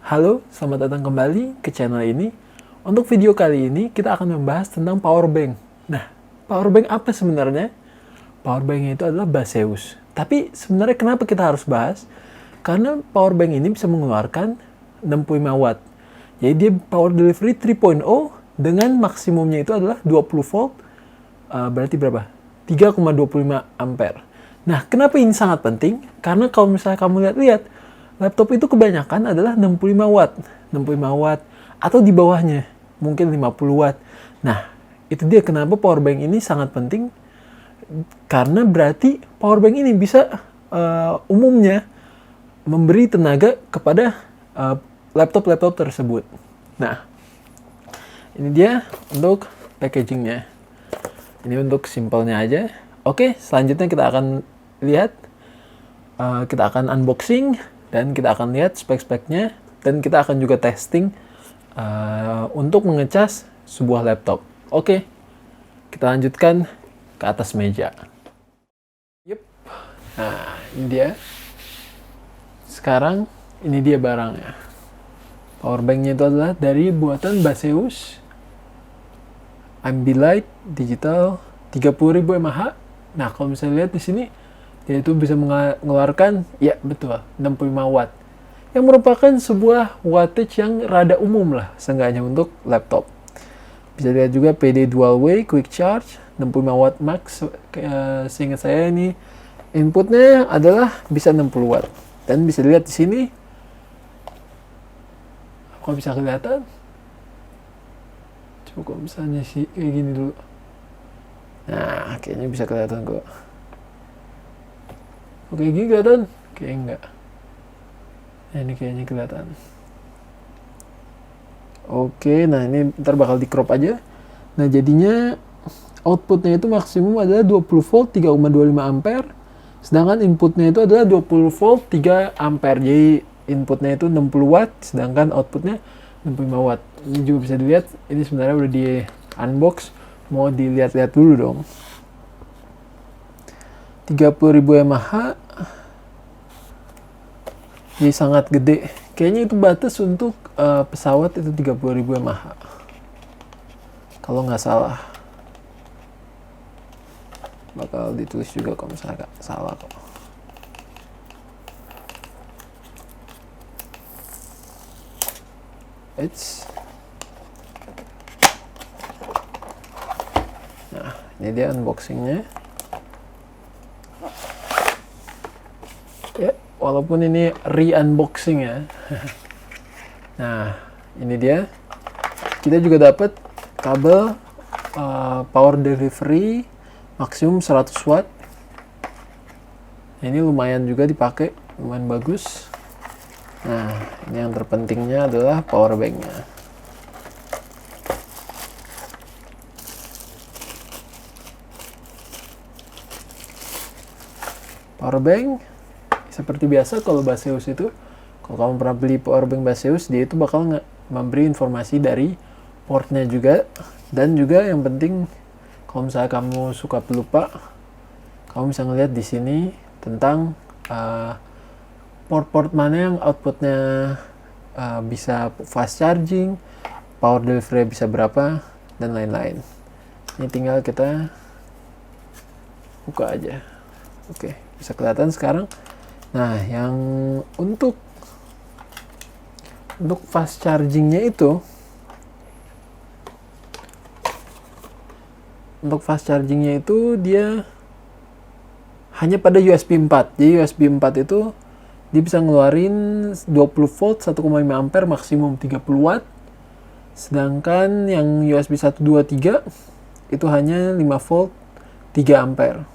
Halo, selamat datang kembali ke channel ini. Untuk video kali ini, kita akan membahas tentang power bank. Nah, power bank apa sebenarnya? Power bank itu adalah Baseus. Tapi sebenarnya kenapa kita harus bahas? Karena power bank ini bisa mengeluarkan 65 watt. Jadi dia power delivery 3.0 dengan maksimumnya itu adalah 20 volt. Berarti berapa? 3,25 ampere. Nah, kenapa ini sangat penting? Karena kalau misalnya kamu lihat-lihat, laptop itu kebanyakan adalah 65 watt. 65 watt atau di bawahnya, mungkin 50 watt. Nah, itu dia kenapa power bank ini sangat penting. Karena berarti power bank ini bisa umumnya memberi tenaga kepada laptop-laptop tersebut. Nah, ini dia untuk packagingnya. Ini untuk simpelnya aja. Oke, selanjutnya kita akan lihat, kita akan unboxing, dan kita akan lihat spek-speknya, dan kita akan juga testing untuk mengecas sebuah laptop. Oke, kita lanjutkan ke atas meja. Yup. Nah, ini dia. Sekarang, ini dia barangnya. Powerbanknya itu adalah dari buatan Baseus Ambilight Digital 30.000 mAh. Nah, kalau misalnya lihat di sini, dia itu bisa mengeluarkan, ya betul, 65 watt. Yang merupakan sebuah wattage yang rada umum lah, seenggaknya untuk laptop. Bisa lihat juga PD Dual Way Quick Charge, 65 watt max. Seingat saya ini, inputnya adalah bisa 60 watt. Dan bisa dilihat di sini, kok bisa kelihatan? Coba misalnya sih kayak gini dulu. Nah, kayaknya bisa kelihatan kok. Oke, gini kelihatan? Kayaknya enggak. Nah, ini kayaknya kelihatan. Oke, nah ini ntar bakal di crop aja. Nah, jadinya outputnya itu maksimum adalah 20 volt 3,25 ampere. Sedangkan inputnya itu adalah 20 volt 3 ampere. Jadi inputnya itu 60 watt, sedangkan outputnya 65 watt. Ini juga bisa dilihat, ini sebenarnya udah di unbox. Mau dilihat-lihat dulu dong. 30.000 mAh. Jadi sangat gede. Kayaknya itu batas untuk pesawat itu 30.000 mAh. Kalau nggak salah. Bakal ditulis juga kalau misalnya nggak salah kok. Nah, ini dia unboxingnya. Ya, walaupun ini re-unboxing ya. Nah, ini dia. Kita juga dapat kabel power delivery maksimum 100 watt. Ini lumayan juga dipakai, lumayan bagus. Nah, ini yang terpentingnya adalah power banknya. Power bank seperti biasa kalau Baseus itu, kalau kamu pernah beli power bank Baseus, dia itu bakal memberi informasi dari portnya juga, dan juga yang penting kalau misalnya kamu suka pelupa, kamu bisa ngeliat di sini tentang port-port mana yang outputnya bisa fast charging, power delivery bisa berapa, dan lain-lain. Ini tinggal kita buka aja. Oke, bisa kelihatan sekarang. Nah, yang untuk fast chargingnya itu, dia hanya pada USB 4. Jadi USB 4 itu dia bisa ngeluarin 20 volt 1,5 ampere maksimum 30 watt. Sedangkan yang USB 123 itu hanya 5 volt 3 ampere.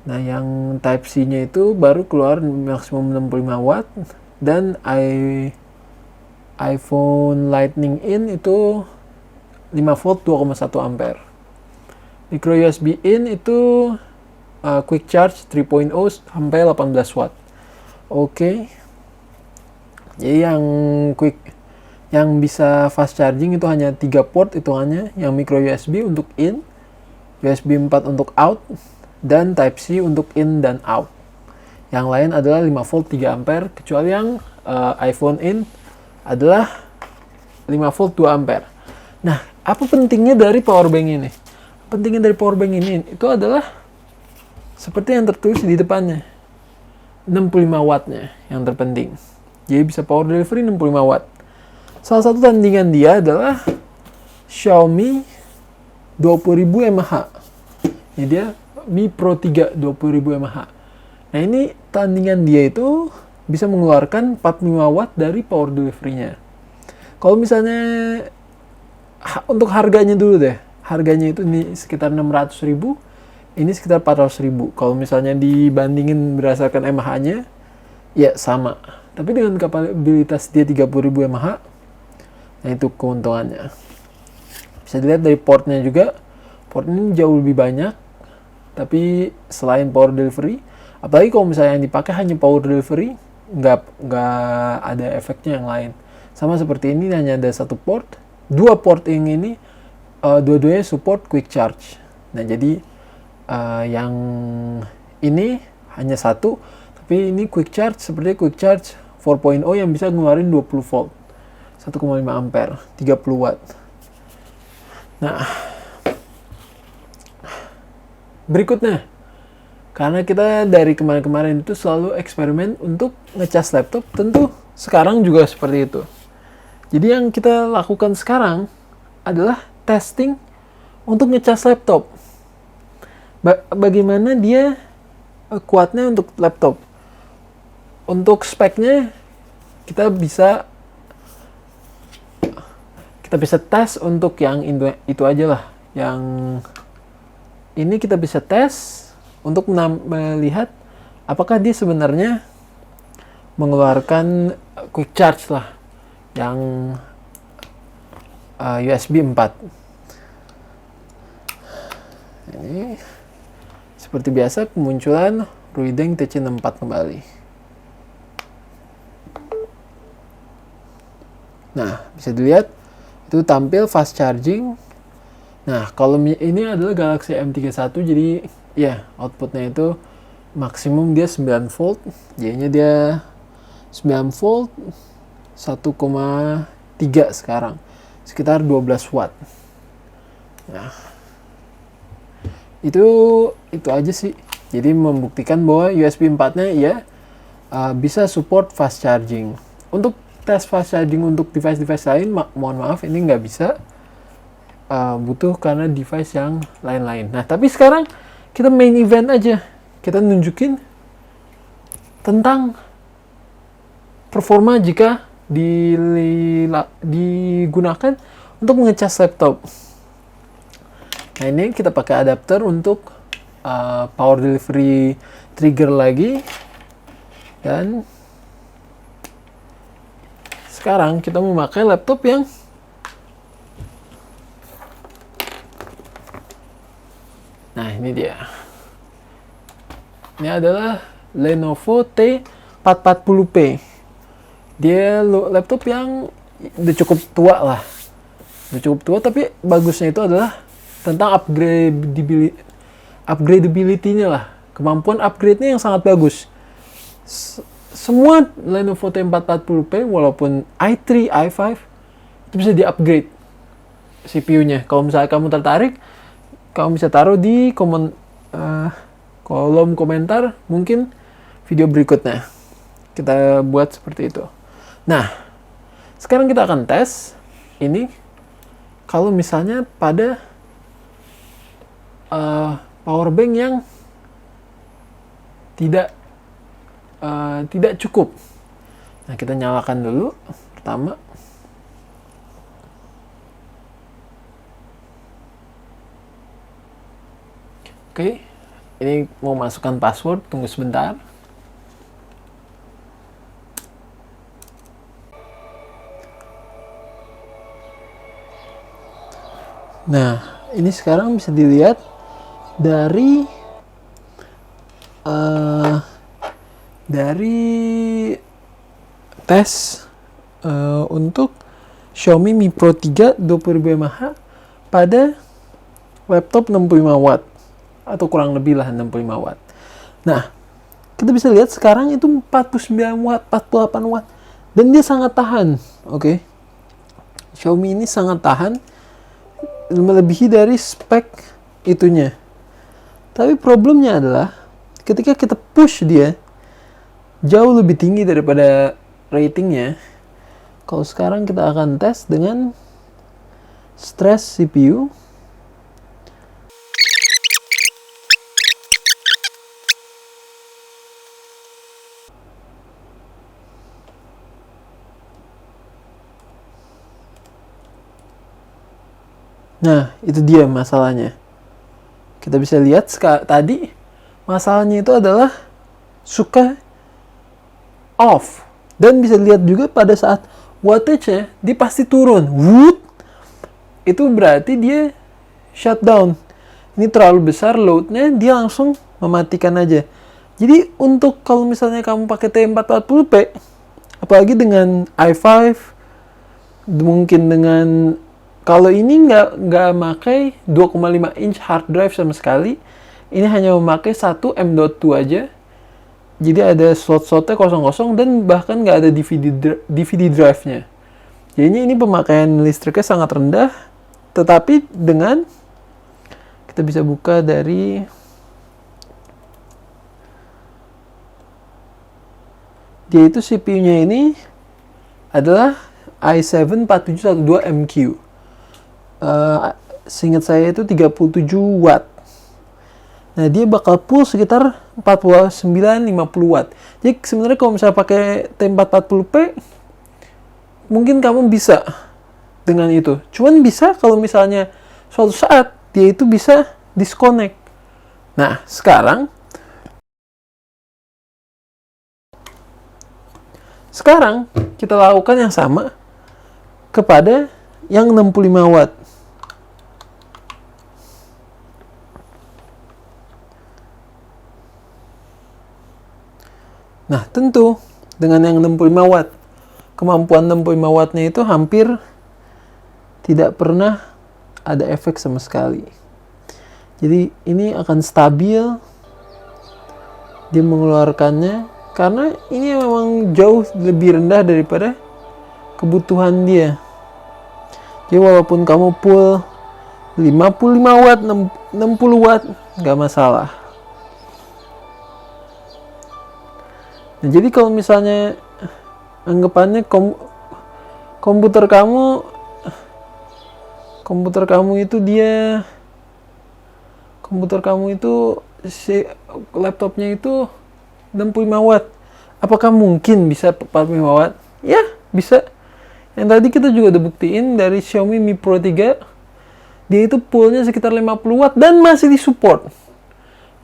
Nah, yang Type C-nya itu baru keluar maksimum 65 watt, dan iPhone Lightning In itu 5 volt 2,1 ampere. Micro USB In itu Quick Charge 3.0 sampai 18 watt. Oke. Jadi yang bisa fast charging itu hanya 3 port hitungannya, yang micro USB untuk in, USB 4 untuk out, dan Type C untuk in dan out. Yang lain adalah 5 volt 3 ampere, kecuali yang iPhone in adalah 5 volt 2 ampere. Nah, apa pentingnya dari power bank ini? Pentingnya dari power bank ini itu adalah seperti yang tertulis di depannya. 65 wattnya yang terpenting. Jadi bisa power delivery 65 watt. Salah satu tandingan dia adalah Xiaomi 20.000 mAh. Ini dia Mi Pro 3 20.000 mAh. Nah, ini tandingan dia itu bisa mengeluarkan 45 watt dari power delivery-nya. Kalau misalnya untuk harganya dulu deh. Harganya itu ini sekitar 600.000, ini sekitar 400.000. Kalau misalnya dibandingin berdasarkan mAh-nya, ya sama. Tapi dengan kapabilitas dia 30.000 mAh, nah itu keuntungannya. Bisa dilihat dari portnya juga. Port ini jauh lebih banyak. Tapi selain power delivery, apalagi kalau misalnya yang dipakai hanya power delivery, nggak ada efeknya yang lain. Sama seperti ini, hanya ada satu port. Dua port yang ini, dua-duanya support quick charge. Nah, jadi yang ini hanya satu, tapi ini quick charge seperti quick charge 4.0 yang bisa ngeluarin 20 volt, 1,5 ampere, 30 watt. Nah, berikutnya, karena kita dari kemarin-kemarin itu selalu eksperimen untuk ngecas laptop, tentu sekarang juga seperti itu. Jadi yang kita lakukan sekarang adalah testing untuk ngecas laptop. Bagaimana dia kuatnya untuk laptop. Untuk speknya kita bisa tes untuk yang itu aja lah. Yang ini kita bisa tes untuk melihat apakah dia sebenarnya mengeluarkan quick charge lah yang USB 4. Ini seperti biasa kemunculan Ruideng TC64 kembali. Nah, bisa dilihat itu tampil fast charging. Nah, kalau ini adalah Galaxy M31, jadi ya outputnya itu maksimum dia 9 volt. Jadinya dia 9 volt 1,3 sekarang. Sekitar 12 watt. Nah, itu aja sih. Jadi membuktikan bahwa USB 4-nya ya bisa support fast charging. Untuk tes fast charging untuk device-device lain, mohon maaf ini nggak bisa. Butuh karena device yang lain-lain. Nah, tapi sekarang kita main event aja. Kita nunjukin tentang performa jika digunakan untuk mengecas laptop. Nah, ini kita pakai adapter untuk power delivery trigger lagi. Dan sekarang kita memakai laptop yang nah, ini dia. Ini adalah Lenovo T440p. Dia laptop yang udah cukup tua lah. Udah cukup tua, tapi bagusnya itu adalah tentang upgradability-nya lah. Kemampuan upgrade-nya yang sangat bagus. Semua Lenovo T440p, walaupun i3, i5, itu bisa di-upgrade CPU-nya. Kalau misalnya kamu tertarik, kamu bisa taruh di kolom komentar, mungkin video berikutnya kita buat seperti itu. Nah, sekarang kita akan tes ini kalau misalnya pada power bank yang tidak cukup. Nah, kita nyalakan dulu pertama. Oke, ini mau masukkan password, tunggu sebentar. Nah, ini sekarang bisa dilihat dari tes untuk Xiaomi Mi Pro 3 20.000 mAh pada laptop 65 watt atau kurang lebih lah 65 watt. Nah, kita bisa lihat sekarang itu 49 watt, 48 watt. Dan dia sangat tahan, oke. Xiaomi ini sangat tahan, melebihi dari spek itunya. Tapi problemnya adalah ketika kita push dia jauh lebih tinggi daripada ratingnya. Kalau sekarang kita akan tes dengan stress CPU. Nah, itu dia masalahnya. Kita bisa lihat tadi masalahnya itu adalah suka off. Dan bisa lihat juga pada saat wattage-nya dia pasti turun. Woot! Itu berarti dia shutdown. Ini terlalu besar load-nya, dia langsung mematikan aja. Jadi untuk kalau misalnya kamu pakai T440p, apalagi dengan i5, mungkin dengan kalau ini nggak pakai 2,5 inch hard drive sama sekali, ini hanya memakai 1 M.2 aja. Jadi ada slot-slotnya kosong-kosong dan bahkan nggak ada DVD drive-nya. Jadinya ini pemakaian listriknya sangat rendah, tetapi dengan kita bisa buka dari dia itu CPU-nya ini adalah i7 4712MQ. Seingat saya itu 37 watt. Nah, dia bakal pull sekitar 49-50 watt. Jadi sebenarnya kalau misalnya pakai T440p, mungkin kamu bisa dengan itu. Cuman bisa kalau misalnya suatu saat dia itu bisa disconnect. Nah, sekarang kita lakukan yang sama kepada yang 65 watt. Nah, tentu dengan yang 65 watt, kemampuan 65 wattnya itu hampir tidak pernah ada efek sama sekali. Jadi ini akan stabil dia mengeluarkannya karena ini memang jauh lebih rendah daripada kebutuhan dia. Jadi walaupun kamu full 55 watt, 60 watt, nggak masalah. Nah, jadi kalau misalnya anggapannya komputer kamu itu si laptopnya itu 65 watt. Apakah mungkin bisa 45 watt? Ya, bisa. Yang tadi kita juga udah buktiin dari Xiaomi Mi Pro 3, dia itu pullnya sekitar 50 watt dan masih disupport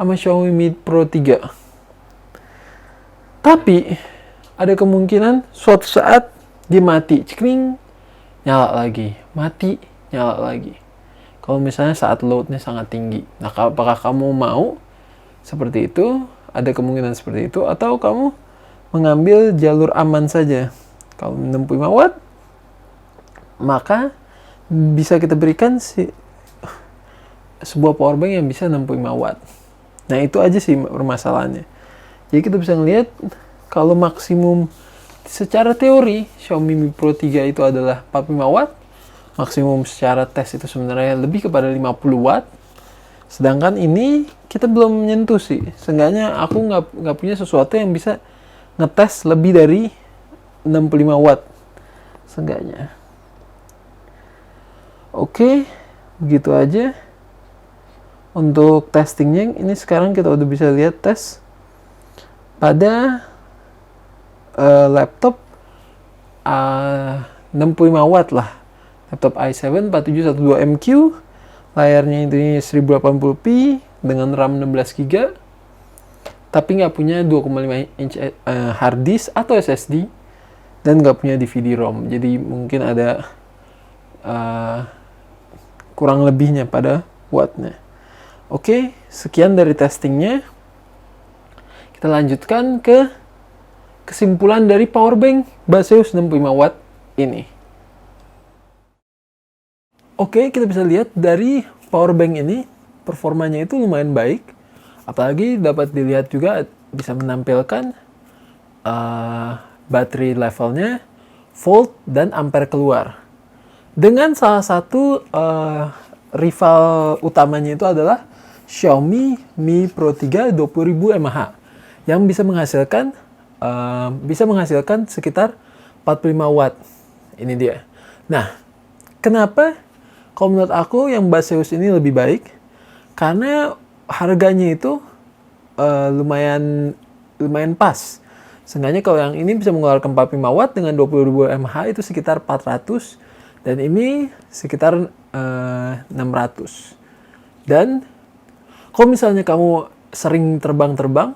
sama Xiaomi Mi Pro 3. Tapi ada kemungkinan suatu saat dia mati, cekring, nyala lagi, mati, nyala lagi. Kalau misalnya saat loadnya sangat tinggi. Nah, apakah kamu mau seperti itu? Ada kemungkinan seperti itu, atau kamu mengambil jalur aman saja? Kalau 65 watt, maka bisa kita berikan sebuah powerbank yang bisa 65 watt. Nah, itu aja sih permasalahannya. Jadi kita bisa ngelihat kalau maksimum secara teori Xiaomi Mi Pro 3 itu adalah 45 watt, maksimum secara tes itu sebenarnya lebih kepada 50 watt. Sedangkan ini kita belum menyentuh sih. Seenggaknya aku nggak punya sesuatu yang bisa ngetes lebih dari 65 watt. Seenggaknya. Oke, begitu aja untuk testingnya. Ini sekarang kita udah bisa lihat tes pada laptop 65 watt lah, laptop i7 4712MQ, layarnya ini 1080p dengan RAM 16GB, tapi nggak punya 2,5 inch hard disk atau SSD, dan nggak punya DVD-ROM. Jadi mungkin ada kurang lebihnya pada wattnya. Oke, sekian dari testingnya. Kita lanjutkan ke kesimpulan dari powerbank Baseus 65 watt ini. Oke, kita bisa lihat dari powerbank ini performanya itu lumayan baik. Apalagi dapat dilihat juga bisa menampilkan baterai levelnya, volt, dan ampere keluar. Dengan salah satu rival utamanya itu adalah Xiaomi Mi Pro 3 20.000 mAh yang bisa menghasilkan sekitar 45 watt. Ini dia. Nah, kenapa kalau menurut aku yang Baseus ini lebih baik? Karena harganya itu lumayan pas. Seenggaknya kalau yang ini bisa mengeluarkan 45 watt dengan 20.000 mAh itu sekitar 400 dan ini sekitar 600. Dan kalau misalnya kamu sering terbang,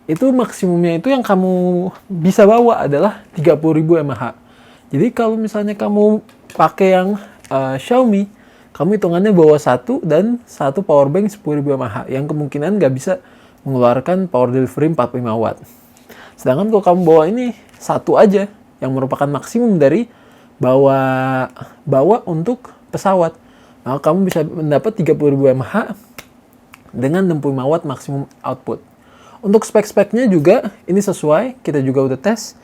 itu maksimumnya itu yang kamu bisa bawa adalah 30.000 mAh. Jadi kalau misalnya kamu pakai yang Xiaomi, kamu hitungannya bawa satu dan satu powerbank 10.000 mAh yang kemungkinan nggak bisa mengeluarkan power delivery 45 watt. Sedangkan kalau kamu bawa ini satu aja yang merupakan maksimum dari bawa untuk pesawat, maka kamu bisa mendapat 30.000 mAh dengan 65 watt maksimum output. Untuk spek-speknya juga ini sesuai, kita juga udah tes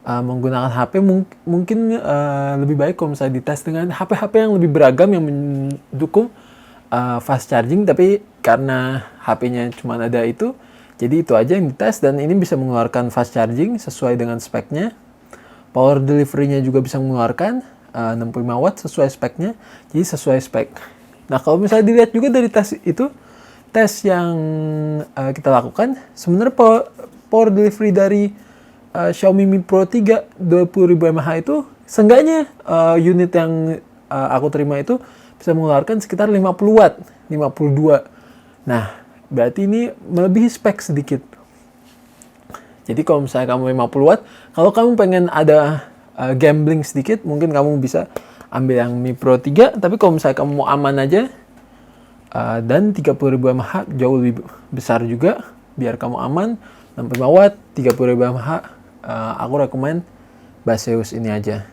menggunakan HP mungkin lebih baik kalau misalnya dites dengan HP-HP yang lebih beragam yang mendukung fast charging, tapi karena HP-nya cuma ada itu, jadi itu aja yang dites dan ini bisa mengeluarkan fast charging sesuai dengan speknya. Power delivery-nya juga bisa mengeluarkan 65 watt sesuai speknya, jadi sesuai spek. Nah, kalau misalnya dilihat juga dari tes itu, tes yang kita lakukan, sebenarnya power delivery dari Xiaomi Mi Pro 3 20.000 mAh itu, seenggaknya unit yang aku terima itu bisa mengeluarkan sekitar 50 watt, 52. Nah, berarti ini melebihi spek sedikit. Jadi kalau misalnya kamu 50 watt, kalau kamu pengen ada gambling sedikit, mungkin kamu bisa ambil yang Mi Pro 3, tapi kalau misalnya kamu mau aman aja, dan 30.000 mAh jauh lebih besar juga, biar kamu aman, 65 watt, 30.000 mAh, aku rekomen Baseus ini aja.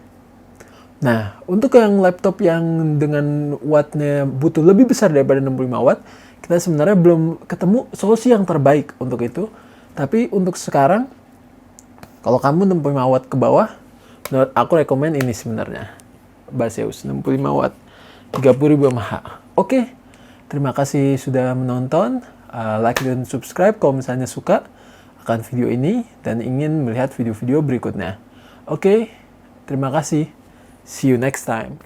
Nah, untuk yang laptop yang dengan wattnya butuh lebih besar daripada 65 watt, kita sebenarnya belum ketemu solusi yang terbaik untuk itu. Tapi untuk sekarang, kalau kamu 65 watt ke bawah, menurut aku rekomen ini sebenarnya. Baseus 65 watt, 30.000 mAh. Oke, terima kasih sudah menonton. Like dan subscribe kalau misalnya suka akan video ini dan ingin melihat video-video berikutnya. Oke, terima kasih. See you next time.